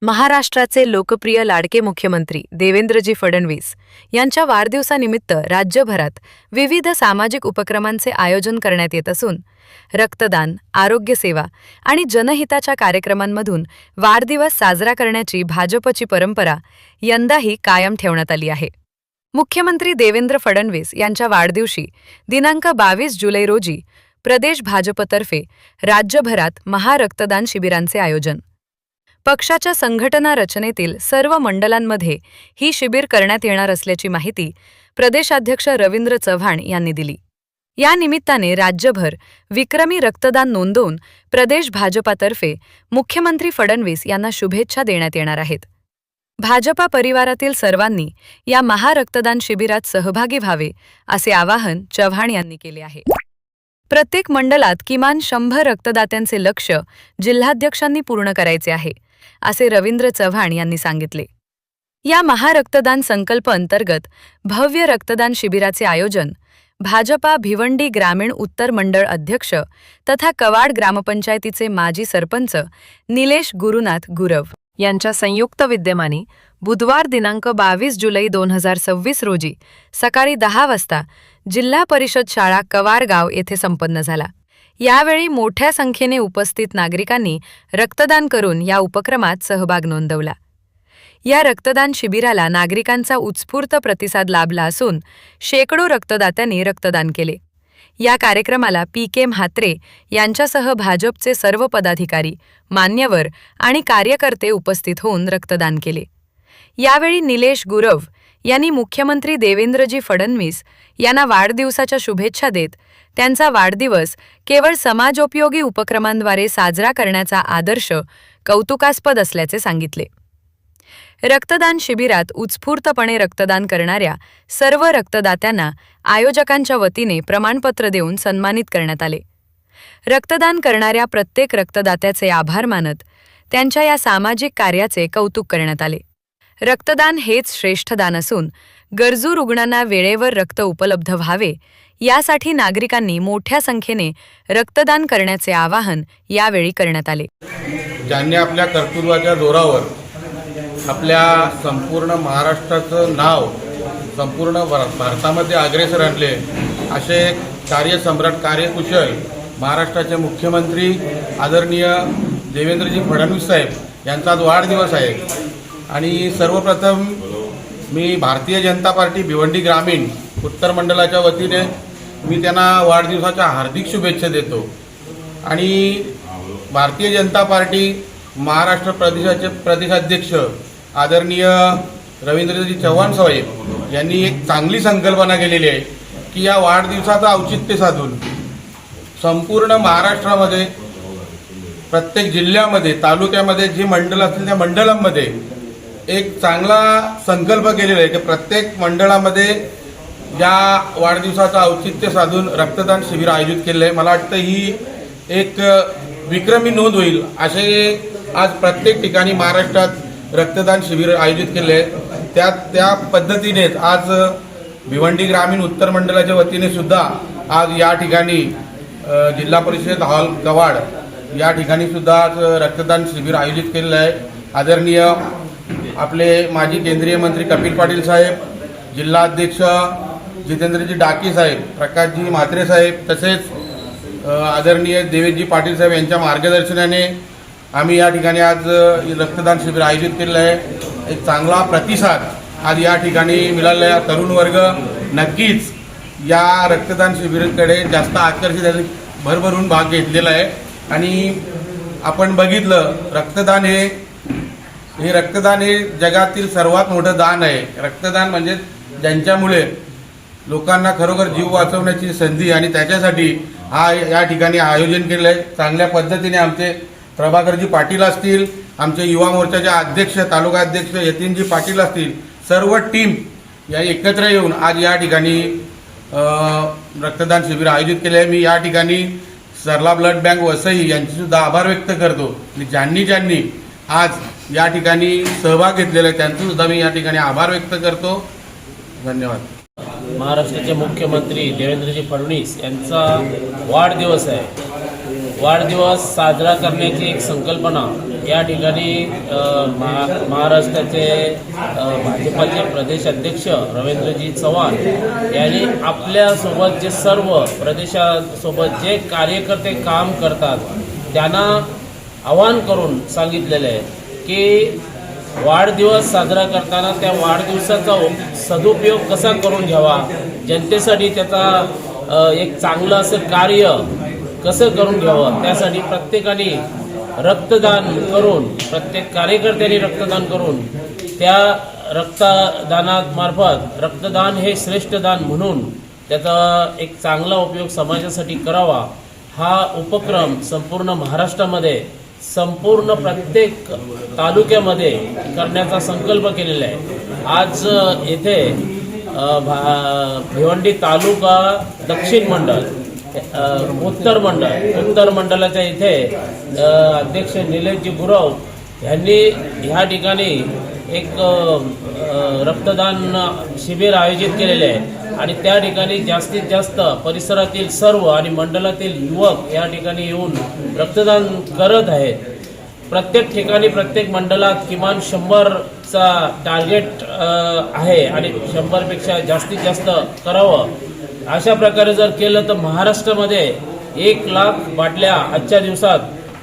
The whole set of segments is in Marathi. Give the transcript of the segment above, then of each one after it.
महाराष्ट्राचे लोकप्रिय लाडके मुख्यमंत्री देवेंद्रजी फडणवीस यांच्या वाढदिवसानिमित्त राज्यभरात विविध सामाजिक उपक्रमांचे आयोजन करण्यात येत असून रक्तदान, आरोग्य सेवा आणि जनहिताच्या कार्यक्रमांमधून वाढदिवस साजरा करण्याची भाजपची परंपरा यंदाही कायम ठेवण्यात आली आहे। मुख्यमंत्री देवेंद्र फडणवीस यांच्या वाढदिवशी दिनांक 22 जुलै रोजी प्रदेश भाजपतर्फे राज्यभरात महारक्तदान शिबिरांचे आयोजन। पक्षाच्या संघटना रचनेतील सर्व मंडलांमध्ये ही शिबिर करण्यात येणार असल्याची माहिती प्रदेशाध्यक्ष रवींद्र चव्हाण यांनी दिली। या निमित्ताने राज्यभर विक्रमी रक्तदान नोंदवून प्रदेश भाजपातर्फे मुख्यमंत्री फडणवीस यांना शुभेच्छा देण्यात येणार आहेत। भाजपा परिवारातील सर्वांनी या महारक्तदान शिबिरात सहभागी व्हावे असे आवाहन चव्हाण यांनी केले आहे। प्रत्येक मंडलात किमान 100 रक्तदात्यांचे लक्ष्य जिल्हाध्यक्षांनी पूर्ण करायचे आहे असे रवींद्र चव्हाण यांनी सांगितले। या महारक्तदान संकल्प अंतर्गत भव्य रक्तदान शिबिराचे आयोजन भाजपा भिवंडी ग्रामीण उत्तर मंडळ अध्यक्ष तथा कवाड ग्रामपंचायतीचे माजी सरपंच निलेश गुरुनाथ गुरव यांच्या संयुक्त विद्यमाने बुधवार दिनांक 22 जुलै 2026 रोजी सकाळी 10 वाजता जिल्हा परिषद शाळा कवाडगाव येथे संपन्न झाला। यावेळी मोठ्या संख्येने उपस्थित नागरिकांनी रक्तदान करून या उपक्रमात सहभाग नोंदवला। या रक्तदान शिबिराला नागरिकांचा उत्स्फूर्त प्रतिसाद लाभला असून शेकडो रक्तदात्यांनी रक्तदान केले। या कार्यक्रमाला पी.के. म्हात्रे यांच्यासह भाजपचे सर्व पदाधिकारी, मान्यवर आणि कार्यकर्ते उपस्थित होऊन रक्तदान केले। यावेळी निलेश गुरव यांनी मुख्यमंत्री देवेंद्रजी फडणवीस यांना वाढदिवसाच्या शुभेच्छा देत त्यांचा वाढदिवस केवळ समाजोपयोगी उपक्रमांद्वारे साजरा करण्याचा आदर्श कौतुकास्पद असल्याचे सांगितले। रक्तदान शिबिरात उत्स्फूर्तपणे रक्तदान करणाऱ्या सर्व रक्तदात्यांना आयोजकांच्या वतीने प्रमाणपत्र देऊन सन्मानित करण्यात आले। रक्तदान करणाऱ्या प्रत्येक रक्तदात्याचे आभार मानत त्यांच्या या सामाजिक कार्याचे कौतुक करण्यात आले। रक्तदान हेच श्रेष्ठ दान असून गरजू रुग्णांना वेळेवर रक्त उपलब्ध व्हावे यासाठी नागरिकांनी मोठ्या संख्येने रक्तदान करण्याचे आवाहन यावेळी करण्यात आले। ज्यांनी आपल्या कर्तृत्वाच्या जोरावर आपल्या संपूर्ण महाराष्ट्राचं नाव संपूर्ण भारतामध्ये अग्रेसर आणले असे कार्यसम्राट, कार्यकुशल महाराष्ट्राचे मुख्यमंत्री आदरणीय देवेंद्रजी फडणवीस साहेब यांचा आज वाढदिवस आहे। आणि सर्वप्रथम मी भारतीय जनता पार्टी भिवंडी ग्रामीण उत्तर मंडळाच्या वतीने मी त्यांना वाढदिवसाच्या हार्दिक शुभेच्छा देतो। आणि भारतीय जनता पार्टी महाराष्ट्र प्रदेशाचे प्रदेशाध्यक्ष आदरणीय रवींद्रजी चव्हाण साहेब यांनी एक चांगली संकल्पना केलेली आहे की या वाढदिवसाचं औचित्य साधून संपूर्ण महाराष्ट्रामध्ये प्रत्येक जिल्ह्यामध्ये, तालुक्यामध्ये जी मंडळ असतील त्या मंडळांमध्ये एक चांगला संकल्प केलेला आहे की प्रत्येक मंडळामध्ये या वाढदिवसाचं औचित्य साधून रक्तदान शिबिर आयोजित केले आहे। मला वाटतं ही एक विक्रमी नोंद होईल असे आज प्रत्येक ठिकाणी महाराष्ट्रात रक्तदान शिबिर आयोजित केले आहे। त्या पद्धतीनेच आज भिवंडी ग्रामीण उत्तर मंडळाच्या वतीने सुद्धा आज या ठिकाणी जिल्हा परिषद हॉल कवाड या ठिकाणी सुद्धा आज रक्तदान शिबिर आयोजित केलेलं आहे। आदरणीय आपले माजी केंद्रीय मंत्री कपिल पाटील साहेब, जिल्हाध्यक्ष जितेंद्रजी डाके साहेब, प्रकाशजी म्हात्रे साहेब तसेच आदरणीय देवेशजी पाटील साहेब यांच्या मार्गदर्शनाने आम्ही या ठिकाणी आज रक्तदान शिबिर आयोजित केलेलं आहे। एक चांगला प्रतिसाद आज या ठिकाणी मिळालेला आहे। तरुण वर्ग नक्कीच या रक्तदान शिबिराकडे जास्त आकर्षित झाले, भरभरून भाग घेतलेला आहे। आणि आपण बघितलं रक्तदान हे जगातील सर्वात मोठं दान आहे। रक्तदान म्हणजे ज्यांच्यामुळे लोकांना खरोखर जीव वाचवण्याची संधी आणि त्याच्यासाठी या ठिकाणी आयोजन केलं आहे। चांगल्या पद्धतीने आमचे प्रभाकरजी पाटील असतील, आमचे युवा मोर्चाचे अध्यक्ष तालुका अध्यक्ष यतीनजी पाटील असतील, सर्व टीम या एकत्र येऊन आज या ठिकाणी रक्तदान शिबिर आयोजित केले आहे। मी या ठिकाणी सरला ब्लड बँक वसई यांचे सुद्धा आभार व्यक्त करतो आणि ज्यांनी आज या ठिकाणी सहभाग घेतलेला आहे त्यांचे सुद्धा मी या ठिकाणी आभार व्यक्त करतो। धन्यवाद। महाराष्ट्राचे मुख्यमंत्री देवेंद्रजी फडणवीस यांचा वाढदिवस आहे। वाढदिवस साजरा करण्याची एक संकल्पना या ठिकाणी महाराष्ट्राचे भाजपाचे प्रदेश अध्यक्ष रवींद्रजी चव्हाण यांनी आपल्यासोबत जे सर्व प्रदेशासोबत जे कार्यकर्ते काम करतात त्यांना आवाहन करून सांगितलेलं आहे की वाढदिवस साजरा करताना त्या वाढदिवसाचा सदुपयोग कसा करून घ्यावा, जनतेसाठी त्याचा एक चांगलं असं कार्य कसं करून घ्यावं, त्यासाठी प्रत्येकाने रक्तदान करून, प्रत्येक कार्यकर्त्यांनी रक्तदान करून त्या रक्तदानामार्फत रक्तदान हे श्रेष्ठ दान म्हणून त्याचा एक चांगला उपयोग समाजासाठी करावा, हा उपक्रम संपूर्ण महाराष्ट्रामध्ये संपूर्ण प्रत्येक तालुक्यामध्ये करण्याचा संकल्प केलेला आहे। आज येथे भिवंडी तालुका दक्षिण मंडळ, उत्तर मंडळाच्या इथे अध्यक्ष निलेशजी गुरव यांनी ह्या ठिकाणी एक रक्तदान शिबिर आयोजित केलेले आहे आणि त्या ठिकाणी जास्तीत जास्त परिसरातील सर्व आणि मंडळातील युवक या ठिकाणी येऊन रक्तदान करत आहेत। प्रत्येक ठिकाणी प्रत्येक मंडळात किमान 100चा टार्गेट आहे आणि 100पेक्षा जास्तीत जास्त करावं। अशा प्रकारे जर केलं तर महाराष्ट्रामध्ये 1 लाख बाटल्या आजच्या दिवसात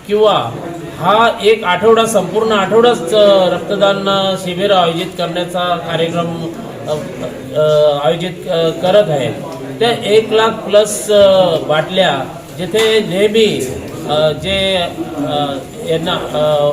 किंवा हा एक आठवडा, संपूर्ण आठवडाच रक्तदान शिबिर आयोजित करण्याचा कार्यक्रम आयोजित करत आहे। त्या 1 लाख प्लस बाटल्या जिथे नेहमी जे यांना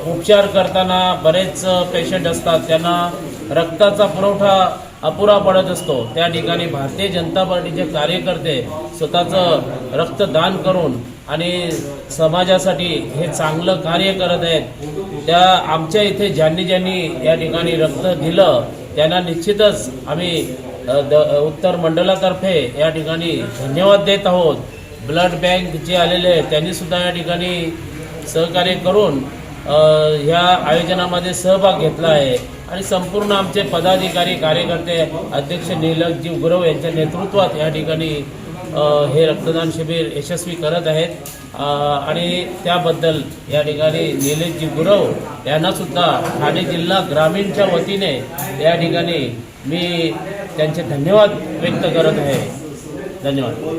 उपचार करताना बरेच पेशंट असतात, त्यांना रक्ताचा पुरवठा अपुरा पडत असतो, त्या ठिकाणी भारतीय जनता पार्टीचे कार्यकर्ते स्वतःचं रक्तदान करून आणि समाजासाठी हे चांगलं कार्य करत आहेत। त्या आमच्या इथे ज्यांनी या ठिकाणी रक्त दिलं त्यांना निश्चितच आम्ही उत्तर मंडळातर्फे या ठिकाणी धन्यवाद देत आहोत। ब्लड बँक जे आलेले आहेत त्यांनी सुद्धा या ठिकाणी सहकार्य करून ह्या आयोजनामध्ये सहभाग घेतला आहे आणि संपूर्ण आमचे पदाधिकारी, कार्यकर्ते, अध्यक्ष निलेशजी गुरव यांच्या नेतृत्वात या ठिकाणी हे रक्तदान शिबिर यशस्वी करत आहेत आणि त्याबद्दल या ठिकाणी निलेशजी गुरव यांना सुद्धा ठाणे जिल्हा ग्रामीणच्या वतीने या ठिकाणी मी त्यांचे धन्यवाद व्यक्त करत आहे। धन्यवाद।